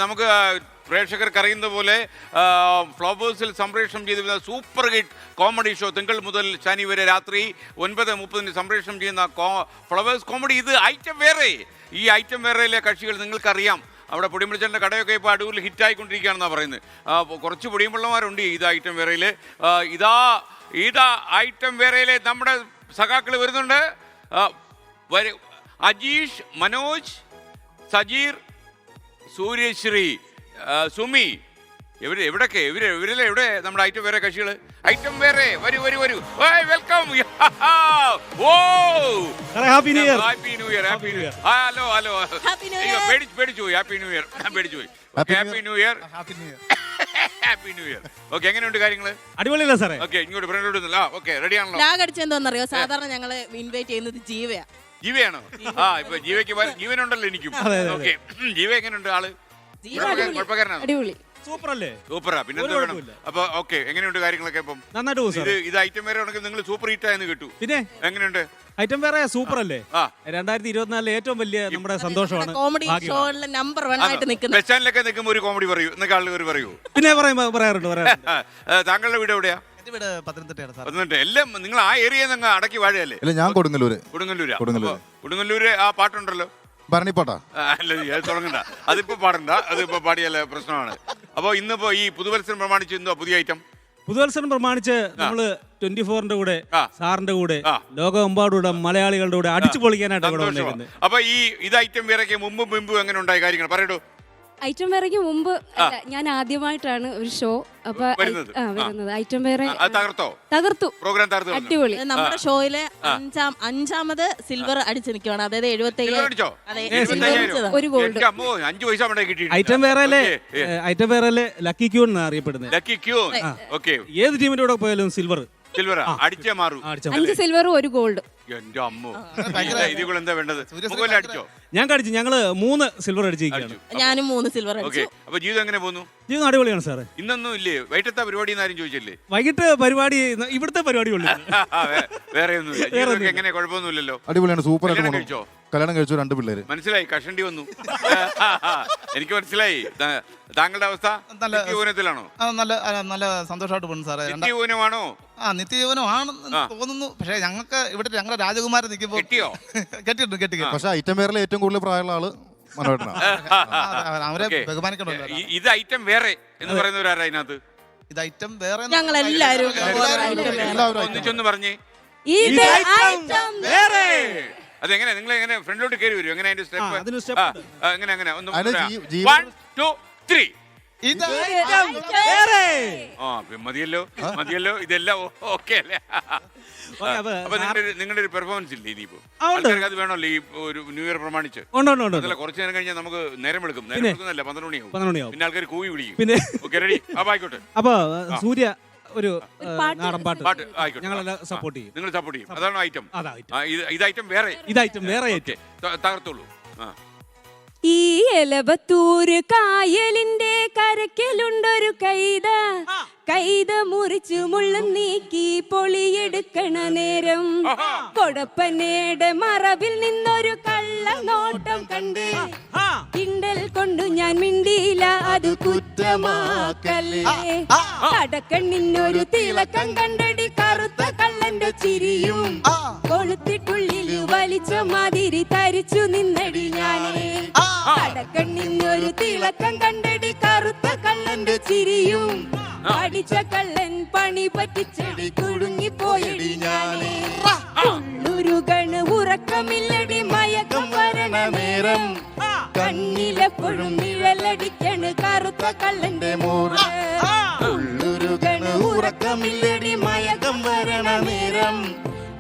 നമുക്ക് പ്രേക്ഷകർക്ക് അറിയുന്ന പോലെ ഫ്ലവേഴ്സിൽ സംപ്രേഷണം ചെയ്തിരുന്ന സൂപ്പർ ഹിറ്റ് കോമഡി ഷോ തിങ്കൾ മുതൽ ശനി വരെ രാത്രി 9:30 സംപ്രേഷണം ചെയ്യുന്ന ഫ്ലവേഴ്സ് കോമഡി. ഇത് ഐറ്റം വേറെ. ഈ ഐറ്റം വേറെയിലെ കക്ഷികൾ നിങ്ങൾക്കറിയാം. അവിടെ പൊടിമുളിച്ചേൻ്റെ കടയൊക്കെ ഇപ്പോൾ അടൂരിൽ ഹിറ്റായിക്കൊണ്ടിരിക്കുകയാണെന്നാണ് പറയുന്നത്. കുറച്ച് പൊടിയുമ്പള്ളമാരുണ്ട് ഇത് ഐറ്റം വേറയിൽ. ഇതാ ഐറ്റം വേറയിലെ നമ്മുടെ സഖാക്കൾ വരുന്നുണ്ട്. അജീഷ്, മനോജ്, സജീർ, സൂര്യശ്രീ, സുമി, എവിടൊക്കെ ഇവരല്ലേ ഇവിടെ നമ്മുടെ ഐറ്റം വേറെ കക്ഷികൾ. ഐറ്റം വേറെ വരൂ welcome. Happy new year. Hello പേടിച്ചു പോയി. Happy new year. Happy new year. Happy new year. Okay, എങ്ങനെയുണ്ട് കാര്യങ്ങള്? അടിപൊളിയല്ലേ സാറേ? ഓക്കെ, ഇങ്ങോട്ട് ഫ്രണ്ടിലോട്ട്. ഓക്കെ, റെഡി ആണല്ലോ? ഞാൻ അടിച്ചെന്തോന്നറിയോ, സാധാരണ ഞങ്ങള് ഇൻവൈറ്റ് ചെയ്യുന്നത് ജീവയാ. ജീവയാണോ? ഇപ്പൊ ജീവയ്ക്ക് ജീവനുണ്ടല്ലോ എനിക്കും. ഓക്കെ, ജീവ എങ്ങനെയുണ്ട് ആള്? അടിപൊളി, സൂപ്പർ അല്ലേ? സൂപ്പറാ, പിന്നെന്താ വേണം? അപ്പൊ ഓക്കെ, എങ്ങനെയുണ്ട് കാര്യങ്ങളൊക്കെ? ഇപ്പം നന്നായിട്ട് പോകും. ഇത് ഐറ്റം വേറെ ആണെങ്കിൽ നിങ്ങൾ സൂപ്പർ ഹിറ്റ് ആയെന്ന് കേട്ടു. പിന്നെ എങ്ങനെയുണ്ട് ഐറ്റം വേറെ? സൂപ്പർ അല്ലേ? 2024 ഏറ്റവും വലിയ നമ്മുടെ സന്തോഷമാണ്. കോമഡി ഷോയിലെ നമ്പർ 1 ആയിട്ട് നിൽക്കുന്നത്. ബസ് സ്റ്റാൻഡിലൊക്കെ നിൽക്കുമ്പോൾ ഒരു കോമഡി പറയൂ എന്നൊക്കെ ആളുകൾ പറയൂ. പിന്നെ പറയാറുണ്ട്. താങ്കളുടെ വീട് എവിടെയാ? പത്തനംതിട്ട. എല്ലാം നിങ്ങൾ ആ ഏരിയ നിങ്ങൾ അടക്കി വാഴയല്ലേ? ഞാൻ കൊടുങ്ങല്ലൂര്. കൊടുങ്ങല്ലൂര് ആ പാട്ടുണ്ടല്ലോ, ഭരണിപ്പാട്ടാ. അല്ല, അത് തുടങ്ങണ്ട, അതിപ്പോ പാടണ്ട, അതിപ്പോ പാടിയല്ല പ്രശ്നമാണ്. അപ്പൊ ഇന്നിപ്പോ ഈ പുതുവത്സരം പ്രമാണിച്ച് എന്തോ പുതിയ ഐറ്റം? പുതുവത്സരം പ്രമാണിച്ച് നമ്മള് 24ന്റെ കൂടെ, സാറിന്റെ കൂടെ, ലോകമെമ്പാടുകൂടെ മലയാളികളുടെ കൂടെ അടിച്ചു പൊളിക്കാനായിട്ട് ഇവിടെ വന്നിരിക്കുന്നത്. അപ്പൊ ഇത് ഐറ്റം വേറെയൊക്കെ മുമ്പും എങ്ങനെ ഉണ്ടായ കാര്യങ്ങൾ പറയൂ. ഐറ്റം വേറെക്ക് മുമ്പ് ഞാൻ ആദ്യമായിട്ടാണ് ഒരു ഷോ വരുന്നത്. ഐറ്റം വേറെ തകർത്തു. പ്രോഗ്രാം അടിപൊളി. നമ്മുടെ ഷോയിലെ അഞ്ചാമത് സിൽവർ അടിച്ചു നിൽക്കുവാണ്. അതായത് 75,000 ഒരു ഗോൾഡ്. 5 പൈസ ഐറ്റം വേറെ ലക്കി ക്യൂൺ എന്നാണ് അറിയപ്പെടുന്നത്. Lucky queen. ഓക്കെ, ഏത് ടീമിന്റെ കൂടെ പോയാലും സിൽവർ അടിച്ചേ മാറൂ. 5 സിൽവറും ഒരു ഗോൾഡ്. എന്റെ അമ്മോ, ഇതിൽ എന്താ വേണ്ടത്? അടിച്ചോ? ഞാൻ കടിച്ചു. ഞങ്ങള് 3 സിൽവർ അടിച്ചിരിക്കുകയാണ്. ഞാനും 3 സിൽവർ അടിച്ചു. അപ്പൊ ജീവിതം എങ്ങനെ പോകുന്നു? ജീവിതം അടിപൊളിയാണ് സാറേ. ഇന്നൊന്നും ഇല്ലേ വൈകിട്ടത്തെ പരിപാടി? ആരും ചോദിച്ചില്ലേ? വൈകിട്ട് പരിപാടി ഇവിടുത്തെ പരിപാടി ഉള്ളു, വേറെ ഒന്നും. എങ്ങനെ കുഴപ്പമൊന്നുമില്ലല്ലോ? അടിപൊളിയാണ്, സൂപ്പർ ആയിട്ട് കഴിച്ചോ? കല്യാണം കഴിച്ചു, 2 പിള്ളേര്. മനസ്സിലായി, കഷണ്ടി വന്നു. എനിക്ക് മനസ്സിലായി. താങ്കളുടെ അവസ്ഥ നിത്യജീവനത്തിലാണോ? നല്ല സന്തോഷമായിട്ട് പോകുന്നു സാറേ. നിത്യജീവനമാണോ? നിത്യജീവനമാണെന്ന് തോന്നുന്നു. പക്ഷെ ഞങ്ങൾക്ക് ഇവിടെ ഞങ്ങളുടെ രാജകുമാരൻ നിൽക്കുമ്പോൾ കെട്ടി. പക്ഷെ ഐറ്റം വേറെ ഏറ്റവും കൂടുതൽ പ്രായമുള്ള ആള് മനോഹരനാണ്. അവരെ ബഹുമാനിക്കണമല്ലോ. ഇത് ഐറ്റം വേറെ എന്ന് പറയുന്നവരാരാ ഇതിനകത്ത്? ഇത് ഐറ്റം വേറെ ഞങ്ങളെല്ലാരും ഒന്നിച്ചൊന്ന് പറഞ്ഞേ. അതെങ്ങനെ? നിങ്ങൾ എങ്ങനെ ഫ്രണ്ടിലോട്ട് കയറി വരും? എങ്ങനെ അതിന്റെ സ്റ്റെപ്പ്? എങ്ങനെ ഒന്ന് 1 2 3. മതിയല്ലോ, ഇതെല്ലാം ഓക്കെ അല്ലേ? അപ്പൊ നിങ്ങളുടെ ഒരു പെർഫോമൻസ് ഇല്ലേ ഇനിയിപ്പോ? അത് വേണമല്ലോ ഈ ഒരു ന്യൂ ഇയർ പ്രമാണിച്ച്. കുറച്ച് നേരം കഴിഞ്ഞാൽ നമുക്ക് നേരം എടുക്കും. 12 മണിയാവും. പിന്നെ ആൾക്കാർ കൂവി വിളിക്കും. പിന്നെ റെഡി? ആയിക്കോട്ടെ. അപ്പൊ സൂര്യ ഒരു നാടൻ പാട്ട് ഞങ്ങളെല്ലാം സപ്പോർട്ട് ചെയ്യും. നിങ്ങൾ സപ്പോർട്ട് ചെയ്യും. അതാണ് ഐറ്റം. ഇത് ഐറ്റം വേറെ. തകർത്തോളൂ. ഈ എലബത്തൂര് കായലിന്റെ കരക്കലുണ്ടൊരു കൈത മുറിച്ചു മുള്ളും നീക്കി പൊളിയെടുക്കണ നേരം കൊടപ്പനയുടെ മറവിൽ നിന്നൊരു കള്ള നോട്ടം കണ്ട് കിണ്ടൽ കൊണ്ടു ഞാൻ മിണ്ടിയില്ല, അത് കുറ്റമാക്കല്ലേ. കടക്കണ്ണിനൊരു തിളക്കം കണ്ടടി കറുത്ത കള്ളന്റെ ചിരിയും കൊളുത്തിട്ടുള്ളിൽ വലിച്ച മാതിരി തരിച്ചു നിന്നടി ഞാനേ. കടക്കണ്ണിനൊരു തിളക്കം കണ്ടടി കറുത്ത കള്ളന്റെ ചിരിയും അടിച്ച കള്ളൻ പണി പറ്റിച്ചടി കുടുങ്ങിപ്പോയടി ഞാനേ. ഉള്ളുരുകണ് ഉറക്കമില്ലടി മയക്കം വരണ നേരം കണ്ണിലെപ്പോഴും നിഴലടിക്കണ് കറുത്ത കള്ളന്റെ മോറ്. ഉള്ളുരുകണ് ഉറക്കമില്ലടി മയക്കം വരണ നേരം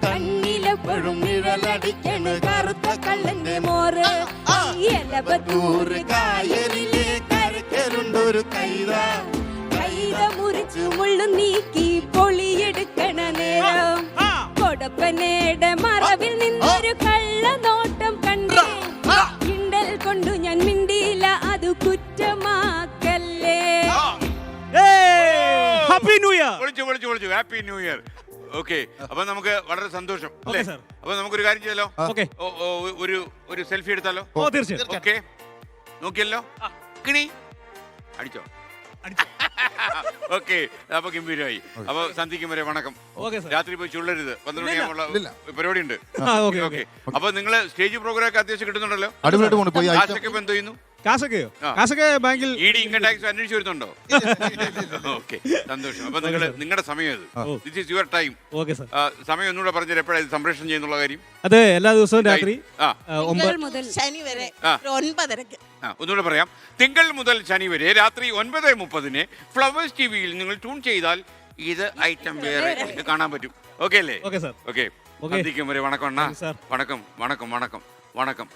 കണ്ണിലെപ്പോഴും നിഴലടിക്കണ് കറുത്ത കള്ളന്റെ മോറ്. എലബത്തൂര് കായലിലെ കരക്കലുണ്ടൊരു കൈത മുറിച്ചു മുള്ളു നീക്കി പൊളിയെടുക്കണ നേരം കൊടപ്പനയുടെ മറവിൽ നിന്നൊരു കള്ള നോട്ടം കണ്ടേ കിണ്ടൽ കൊണ്ടു ഞാൻ മിണ്ടിയില്ല, അത് കുറ്റമാക്കല്ലേ. Happy new year. വിളിച്ചു ഹാപ്പി ന്യൂ ഇയർ. ഓക്കെ, അപ്പൊ നമുക്ക് വളരെ സന്തോഷം അല്ലേ? അപ്പൊ നമുക്കൊരു കാര്യം ചെയ്യല്ലോ. ഒരു സെൽഫി എടുത്താലോ? തീർച്ചയായും. ഓക്കെ, നോക്കിയല്ലോ കിണി അടിച്ചോ ഓക്കെ അപ്പൊ ഗംഭീരമായി അപ്പൊ സന്ധിക്കും വരെ വണക്കം ഓക്കെ സാർ രാത്രി പോയി ചുള്ളരുത് 12 മണിയാകുമ്പോൾ ഇല്ല. പരിപാടി ഉണ്ട് ഓക്കെ ഓക്കെ അപ്പൊ നിങ്ങള് സ്റ്റേജ് പ്രോഗ്രാം ഒക്കെ അത്യാവശ്യം കിട്ടുന്നുണ്ടല്ലോ അടിപൊളിയായിട്ട് പോണു പോയി കാശൊക്കെ ഇപ്പൊ എന്ത് ചെയ്യുന്നു കാശൊക്കെയോ ആ. കാശൊക്കെ ബാങ്കിൽ ഇഡി ഇൻകം ടാക്സ് അന്വേഷിച്ചു വരുന്നുണ്ടോ ഓക്കെ സന്തോഷം അപ്പൊ നിങ്ങളുടെ സമയം ഇത് this is your time okay sir സമയം ഒന്നുകൂടെ പറഞ്ഞാൽ എപ്പോഴാണ് ഇത് സംപ്രേഷണം ചെയ്യുന്നുള്ള കാര്യം അതെ എല്ലാ ദിവസവും രാത്രി ആ 9 തിങ്കൾ മുതൽ ശനി വരെ ആ. ഒരു 9:30 ഒന്നുകൂടെ പറയാം തിങ്കൾ മുതൽ ശനി വരെ രാത്രി 9:30 ഫ്ലവേഴ്സ് ടിവിയിൽ നിങ്ങൾ ട്യൂൺ ചെയ്താൽ ഇത് ഐറ്റം വേറെ കാണാൻ പറ്റും ഓക്കെ അല്ലേ ഓക്കെ സാർ ഓക്കെ Okay. സന്ധിക്കും വരെ വണക്കം അണ്ണാ Thank you, sir. വണക്കം വണക്കം വണക്കം വണക്കം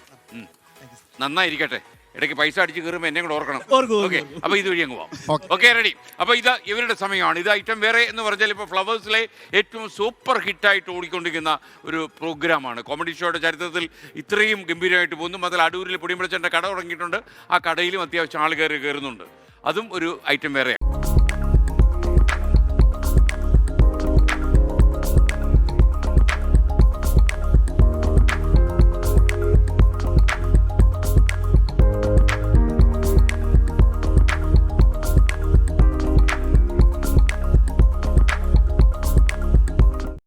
നന്നായിരിക്കട്ടെ ഇടയ്ക്ക് പൈസ അടിച്ച് കയറുമ്പോൾ എന്നെ കൂടെ ഓർക്കണം ഓർക്കും, ഓക്കെ ഓർക്കും. അപ്പൊ ഇതുവഴി അങ്ങ് പോവാം ഓക്കെ റെഡി അപ്പൊ ഇത് ഇവരുടെ സമയമാണ് ഇത് ഐറ്റം വേറെ എന്ന് പറഞ്ഞാൽ ഇപ്പൊ ഫ്ലവേഴ്സിലെ ഏറ്റവും സൂപ്പർ ഹിറ്റായിട്ട് ഓടിക്കൊണ്ടിരിക്കുന്ന ഒരു പ്രോഗ്രാമാണ് കോമഡി ഷോയുടെ ചരിത്രത്തിൽ ഇത്രയും ഗംഭീരമായിട്ട് പോകുന്നു അതിൽ അടൂരിൽ പൊടിയമ്പളച്ചൻ്റെ കട തുടങ്ങിയിട്ടുണ്ട് ആ കടയിലും അത്യാവശ്യം ആൾ കയറുന്നുണ്ട് അതും ഒരു ഐറ്റം വേറെ